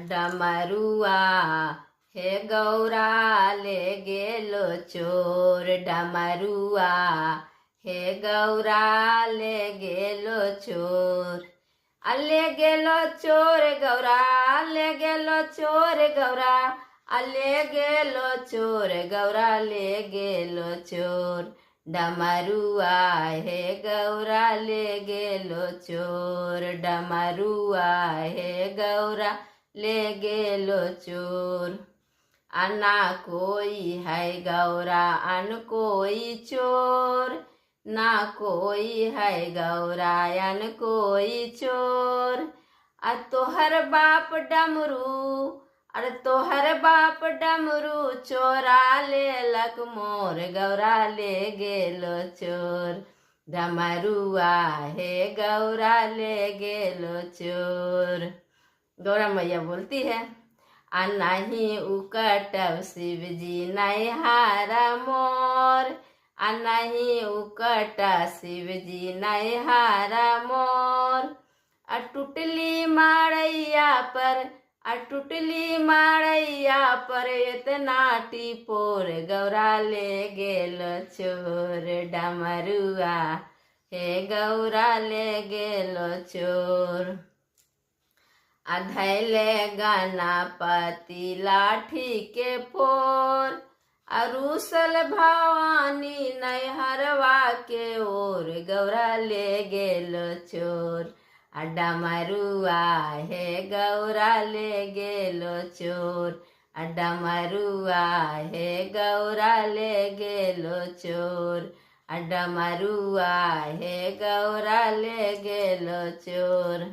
डमरुआ हे गौरा ले गेलो चोर। डमरुआ हे गौरा ले गेलो चोर। ले गेलो चोर गौरा, ले गेलो चोर गौरा, ले गेलो चोर गौरा, ले गेलो चोर। डमरुआ हे गौरा ले गेलो चोर। डमरुआ हे गौरा ले गेलो चोर। ना कोई है गौरा अन कोई चोर, ना कोई है गौरा अन कोई चोर। तोहर बाप डमरू, अरे तोहर बाप डमरू चोरा ले लक मोर। गौरा ले गेलो चोर। डमरुआ हे गौरा ले गेलो चोर। गौरा मैया बोलती है, नहीं उकटब शिव जी नहीं हारा मोर। नहीं उकटा शिव जी नहीं हारा मोर। टुटली माड़ैया पर, टुटली माड़ैया पर इतना टिपोर। गौरा ले गेलो चोर। डमरुआ हे गौरा ले गेलो चोर। धैले गणपति लाठी के फोर, अरुसल भवानी नैहरवा के ओर। गौरा ले गेलो चोर। डमरुआ हे गौरा ले गेलो चोर। डमरुआ हे गौरा ले गेलो चोर। डमरुआ हे गौरा ले गेलो चोर।